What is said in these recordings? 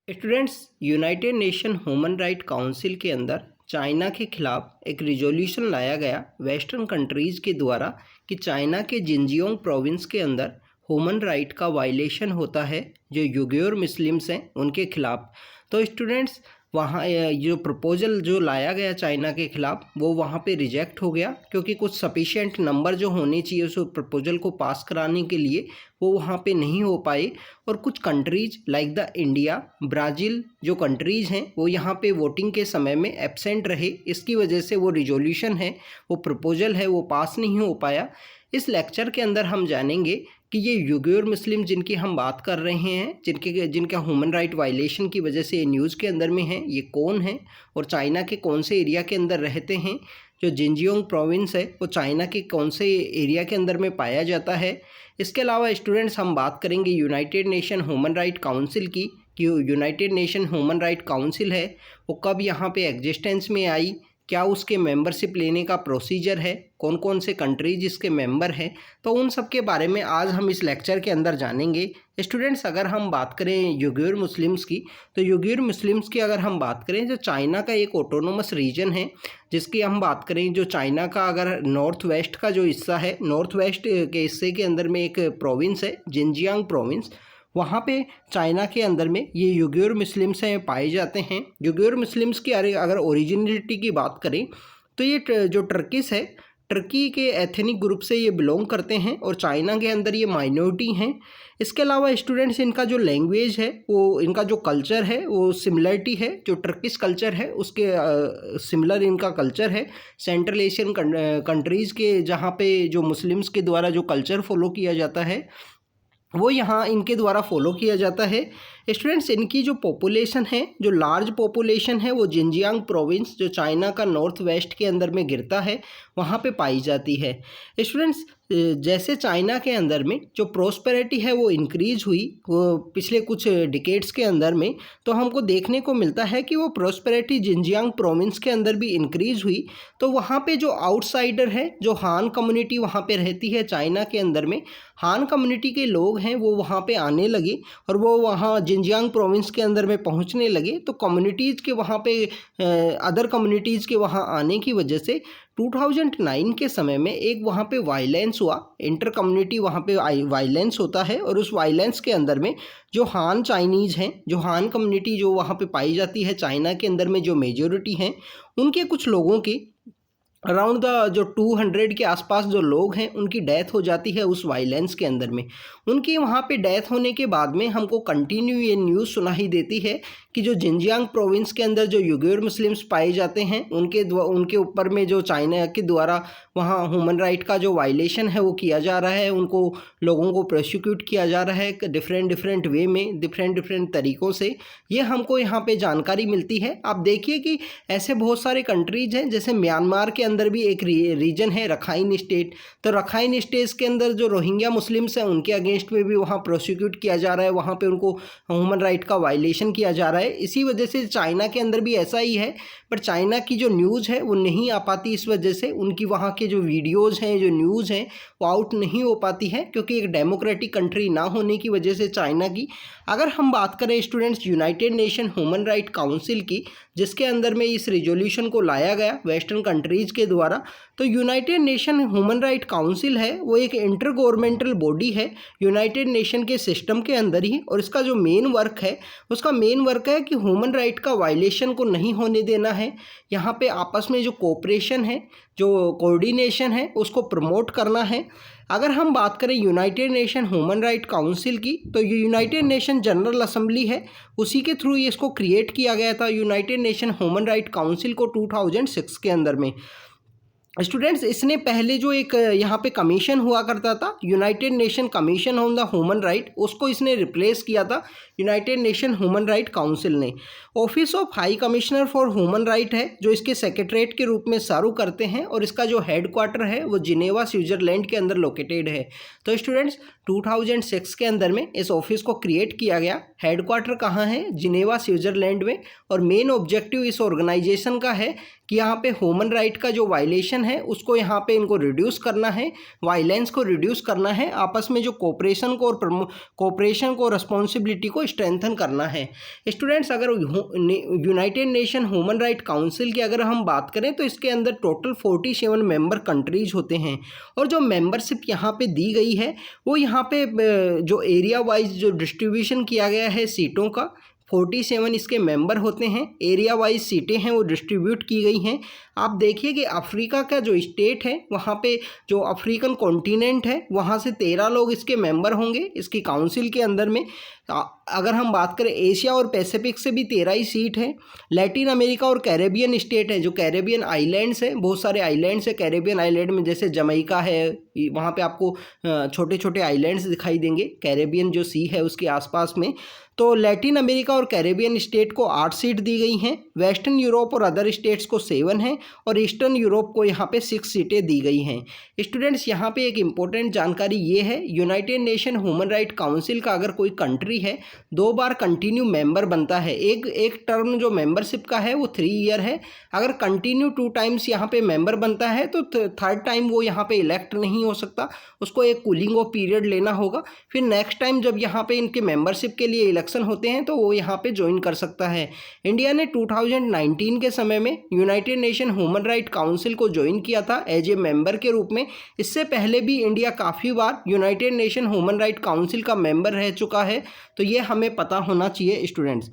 Students, United Nation Human Right council के अंदर China के खिलाफ एक रिजोल्यूशन लाया गया वेस्टर्न कंट्रीज़ के द्वारा कि चाइना के जिनजियांग प्रोविंस के अंदर ह्यूमन राइट का वायलेशन होता है जो युगुर मुस्लिम्स हैं उनके खिलाफ। तो स्टूडेंट्स, वहाँ जो प्रपोजल जो लाया गया चाइना के खिलाफ वो वहाँ पे रिजेक्ट हो गया क्योंकि कुछ सफिशिएंट नंबर जो होने चाहिए उस प्रपोजल को पास कराने के लिए वो वहाँ पे नहीं हो पाए। और कुछ countries like the India, Brazil जो कंट्रीज़ हैं वो यहाँ पे वोटिंग के समय में एब्सेंट रहे। इसकी वजह से वो रिजोल्यूशन है, वो प्रपोजल है, वो पास नहीं हो पाया। इस लेक्चर के अंदर हम जानेंगे कि ये युगुर मुस्लिम जिनकी हम बात कर रहे हैं, जिनका ह्यूमन राइट वायलेशन की वजह से ये न्यूज़ के अंदर में है, ये कौन है और चाइना के कौन से एरिया के अंदर रहते हैं। जो जिनजियांग प्रोविंस है वो चाइना के कौन से एरिया के अंदर में पाया जाता है। इसके अलावा स्टूडेंट्स हम बात करेंगे United Nation Human Right council की कि United Nation Human Right council है वो कब यहाँ पे एग्जिस्टेंस में आई, क्या उसके मेंबरशिप लेने का प्रोसीजर है, कौन कौन से कंट्रीज इसके मेंबर हैं। तो उन सब के बारे में आज हम इस लेक्चर के अंदर जानेंगे। स्टूडेंट्स, अगर हम बात करें युगुर मुस्लिम्स की, तो युगुर मुस्लिम्स की अगर हम बात करें जो चाइना का एक ऑटोनोमस रीजन है, जिसकी हम बात करें जो चाइना का अगर नॉर्थ वेस्ट का जो हिस्सा है, नॉर्थ वेस्ट के हिस्से के अंदर में एक प्रोविंस है जिनजियांग प्रोविंस, वहाँ पे चाइना के अंदर में ये युगुर मुस्लिम्स हैं पाए जाते हैं। युगुर मुस्लिम्स की अगर ओरिजिनलिटी की बात करें तो ये जो टर्किश है, टर्की के एथनिक ग्रुप से ये बिलोंग करते हैं और चाइना के अंदर ये माइनॉरिटी हैं। इसके अलावा स्टूडेंट्स, इनका जो लैंग्वेज है वो, इनका जो कल्चर है वो सिमिलरिटी है, जो टर्किश कल्चर है उसके सिमिलर इनका कल्चर है। सेंट्रल एशियन कंट्रीज़ के जहाँ पे जो मुस्लिम्स के द्वारा जो कल्चर फॉलो किया जाता है वो यहाँ इनके द्वारा फॉलो किया जाता है। स्टूडेंट्स, इनकी जो पॉपुलेशन है, जो लार्ज पॉपुलेशन है वो जिनजियांग प्रोविंस जो चाइना का नॉर्थ वेस्ट के अंदर में गिरता है वहाँ पे पाई जाती है। स्टूडेंट्स, जैसे चाइना के अंदर में जो प्रोस्पेरिटी है वो इंक्रीज हुई वो पिछले कुछ डिकेड्स के अंदर में, तो हमको देखने को मिलता है कि वो प्रोस्पेरिटी जिनजियांग प्रोविंस के अंदर भी इंक्रीज हुई। तो वहाँ पे जो आउटसाइडर है, जो हान कम्युनिटी वहाँ पे रहती है चाइना के अंदर में, हान कम्युनिटी के लोग हैं वो वहाँ पे आने लगे और वो वहाँ जिनजियांग प्रोविंस के अंदर में पहुँचने लगे। तो कम्युनिटीज़ के वहाँ पे अदर कम्युनिटीज़ के वहाँ आने की वजह से 2009 के समय में एक वहाँ पे वायलेंस हुआ, इंटर कम्युनिटी वहाँ पे वायलेंस होता है और उस वायलेंस के अंदर में जो हान चाइनीज़ हैं, जो हान कम्युनिटी जो वहाँ पे पाई जाती है चाइना के अंदर में, जो मेजॉरिटी हैं, उनके कुछ लोगों की अराउंड द जो 200 के आसपास जो लोग हैं उनकी डेथ हो जाती है उस वायलेंस के अंदर में। उनकी वहाँ पे डेथ होने के बाद में हमको कंटिन्यू ये न्यूज़ सुनाई देती है कि जो जिनजियांग प्रोविंस के अंदर जो युगुर मुस्लिम्स पाए जाते हैं उनके ऊपर में जो चाइना के द्वारा वहाँ ह्यूमन राइट का जो वायलेशन है वो किया जा रहा है, उनको लोगों को प्रोसिक्यूट किया जा रहा है डिफरेंट वे में, डिफरेंट तरीक़ों से। ये हमको यहाँ पे जानकारी मिलती है। आप देखिए कि ऐसे बहुत सारे कंट्रीज़ हैं, जैसे म्यांमार के अंदर भी एक रीजन है रखाइन स्टेट, तो रखाइन स्टेट के अंदर जो रोहिंग्या मुस्लिम्स हैं उनके अगेंस्ट में भी वहाँ प्रोसिक्यूट किया जा रहा है, वहाँ पे उनको ह्यूमन राइट का वायलेशन किया जा रहा है। इसी वजह से चाइना के अंदर भी ऐसा ही है, पर चाइना की जो न्यूज़ है वो नहीं आ पाती, इस वजह से उनकी वहाँ के जो वीडियोज़ हैं, जो न्यूज़ हैं वो आउट नहीं हो पाती है, क्योंकि एक डेमोक्रेटिक कंट्री ना होने की वजह से चाइना की। अगर हम बात करें students United Nation Human Right council की, जिसके अंदर में इस रिजोल्यूशन को लाया गया वेस्टर्न कंट्रीज़ के द्वारा, तो United Nation Human Right council है वो एक इंटर गवर्नमेंटल बॉडी है यूनाइटेड नेशन के सिस्टम के अंदर ही, और इसका जो मेन वर्क है उसका मेन वर्क है कि ह्यूमन राइट का वायलेशन को नहीं होने देना है। यहाँ पे आपस में जो कोऑपरेशन है, जो कोऑर्डिनेशन है, उसको प्रमोट करना है। अगर हम बात करें United Nation Human Right council की, तो ये यूनाइटेड नेशन जनरल असेंबली है, उसी के थ्रू ये इसको क्रिएट किया गया था United Nation Human Right council को 2006 के अंदर में। स्टूडेंट्स, इसने पहले जो एक यहाँ पे कमीशन हुआ करता था, United Nation Commission on the Human Right, उसको इसने रिप्लेस किया था United Nation Human Right Council ने। Office of high commissioner for human right है जो इसके सेक्रेटरीट के रूप में सर्व करते हैं, और इसका जो हेड क्वार्टर है वो जिनेवा स्विट्जरलैंड के अंदर लोकेटेड है। तो स्टूडेंट्स, 2006 के अंदर में इस ऑफिस को क्रिएट किया गया। हेड क्वार्टर कहाँ है? जिनेवा स्विट्जरलैंड में। और मेन ऑब्जेक्टिव इस ऑर्गेनाइजेशन का है कि यहाँ पे ह्यूमन राइट का जो वायलेशन है उसको यहाँ पे इनको रिड्यूस करना है, वायलेंस को रिड्यूस करना है, आपस में जो कोऑपरेशन को रिस्पॉन्सिबिलिटी को स्ट्रेंथन करना है। स्टूडेंट्स, अगर United Nation Human Right council की अगर हम बात करें तो इसके अंदर टोटल 47 मेंबर कंट्रीज होते हैं, और जो मेंबरशिप यहाँ पे दी गई है वो यहाँ पे जो एरिया वाइज जो डिस्ट्रीब्यूशन किया गया है सीटों का, 47 इसके मेंबर होते हैं, एरिया वाइज सीटें हैं वो डिस्ट्रीब्यूट की गई हैं। आप देखिए कि अफ्रीका का जो स्टेट है वहाँ पे जो अफ्रीकन कॉन्टिनेंट है वहाँ से 13 लोग इसके मेंबर होंगे इसकी काउंसिल के अंदर में। अगर हम बात करें एशिया और पैसिफिक से भी 13 ही सीट है। लैटिन अमेरिका और कैरेबियन स्टेट है, जो कैरेबियन आइलैंड्स हैं, बहुत सारे आइलैंड्स हैं कैरेबियन आइलैंड में, जैसे जमैका है, वहाँ पे आपको छोटे छोटे आइलैंड्स दिखाई देंगे कैरेबियन जो सी है उसके आसपास में। तो लैटिन अमेरिका और कैरेबियन स्टेट को 8 सीट दी गई हैं, वेस्टर्न यूरोप और अदर स्टेट्स को 7 हैं, और ईस्टर्न यूरोप को यहाँ पे 6 सीटें दी गई हैं। स्टूडेंट्स, यहाँ पे एक इम्पोर्टेंट जानकारी ये है, United Nation Human Right Council का अगर कोई कंट्री है 2 बार कंटिन्यू मेंबर बनता है। एक टर्म जो मेंबरशिप का है वो 3 ईयर है। अगर कंटिन्यू 2 टाइम्स यहाँ पे मेंबर बनता है तो 3rd टाइम वो यहाँ पे इलेक्ट नहीं हो सकता, उसको एक कूलिंग ऑफ पीरियड लेना होगा। फिर नेक्स्ट टाइम जब यहाँ पे इनके मेंबरशिप के लिए इलेक्शन होते हैं तो वो यहाँ पे ज्वाइन कर सकता है। इंडिया ने 2019 के समय में United Nation Human Right council को ज्वाइन किया था एज ए मेंबर के रूप में। इससे पहले भी इंडिया काफ़ी बार United Nation Human Right Council का मेंबर रह चुका है, तो ये हमें पता होना चाहिए स्टूडेंट्स।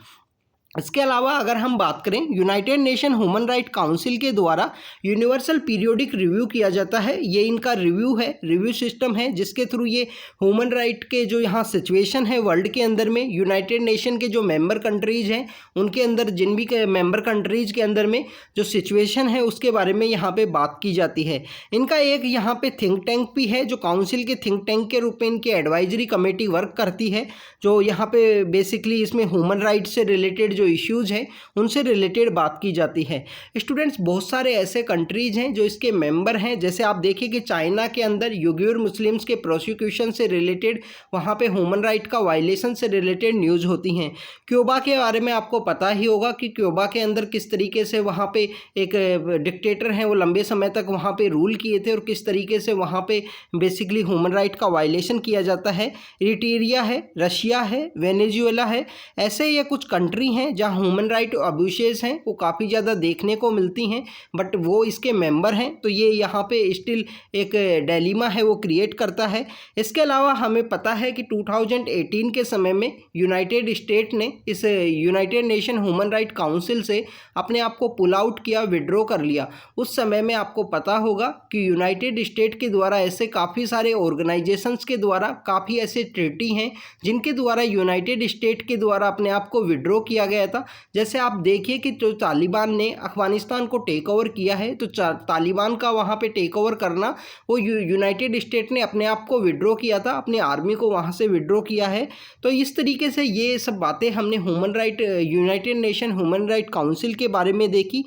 इसके अलावा अगर हम बात करें, United Nation Human Right council के द्वारा यूनिवर्सल पीरियोडिक रिव्यू किया जाता है। ये इनका रिव्यू है, रिव्यू सिस्टम है, जिसके थ्रू ये ह्यूमन राइट के जो यहाँ सिचुएशन है वर्ल्ड के अंदर में, यूनाइटेड नेशन के जो मेंबर कंट्रीज हैं उनके अंदर, जिन भी मेंबर कंट्रीज के अंदर में जो सिचुएशन है उसके बारे में यहाँ पे बात की जाती है। इनका एक यहाँ पे थिंक टैंक भी है, जो काउंसिल के थिंक टैंक के रूप में इनकी एडवाइजरी कमेटी वर्क करती है, जो यहाँ पे बेसिकली इसमें ह्यूमन राइट से रिलेटेड जो इश्यूज़ हैं उनसे रिलेटेड बात की जाती है। स्टूडेंट्स, बहुत सारे ऐसे कंट्रीज़ हैं जो इसके मेंबर हैं, जैसे आप देखिए कि चाइना के अंदर युगुर मुस्लिम्स के प्रोसिक्यूशन से रिलेटेड वहाँ पे ह्यूमन राइट का वायलेशन से रिलेटेड न्यूज़ होती हैं। क्यूबा के बारे में आपको पता ही होगा कि क्यूबा के अंदर किस तरीके से वहाँ पे एक डिक्टेटर हैं वो लंबे समय तक वहाँ पे रूल किए थे, और किस तरीके से वहाँ पे बेसिकली ह्यूमन राइट का वायलेशन किया जाता है। इरिट्रिया है, रशिया है, वेनेजुएला है, ऐसे ये कुछ कंट्री हैं जहाँ ह्यूमन राइट अब्यूसेस हैं वो काफ़ी ज़्यादा देखने को मिलती हैं, बट वो इसके मेंबर हैं, तो ये यहाँ पे स्टिल एक डिलेमा है वो क्रिएट करता है। इसके अलावा हमें पता है कि 2018 के समय में यूनाइटेड स्टेट ने इस United Nation Human Right council से अपने आप को पुल आउट किया, विड्रॉ कर लिया। उस समय में आपको पता होगा कि यूनाइटेड स्टेट के द्वारा ऐसे काफ़ी सारे ऑर्गेनाइजेशंस के द्वारा काफ़ी ऐसे ट्रीटी हैं जिनके द्वारा यूनाइटेड स्टेट के द्वारा अपने आप को विड्रॉ किया गया था। जैसे आप देखिए कि जो तालिबान ने अफगानिस्तान को टेक ओवर किया है, तो तालिबान का वहाँ पे टेक ओवर करना वो यूनाइटेड स्टेट ने अपने आप को विड्रॉ किया था, अपनी आर्मी को वहाँ से विड्रॉ किया है। तो इस तरीके से ये सब बातें हमने human right United Nation Human Right council के बारे में देखी,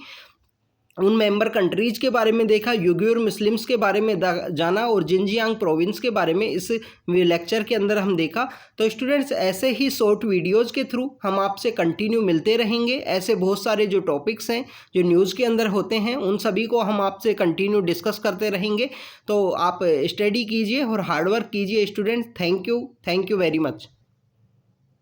उन मेंबर कंट्रीज़ के बारे में देखा, युगुर मुस्लिम्स के बारे में जाना, और जिनजियांग प्रोविंस के बारे में इस लेक्चर के अंदर हम देखा। तो स्टूडेंट्स, ऐसे ही शॉर्ट वीडियोज़ के थ्रू हम आपसे कंटिन्यू मिलते रहेंगे। ऐसे बहुत सारे जो टॉपिक्स हैं जो न्यूज़ के अंदर होते हैं उन सभी को हम आपसे कंटिन्यू डिस्कस करते रहेंगे। तो आप स्टडी कीजिए और हार्डवर्क कीजिए students. Thank you very much.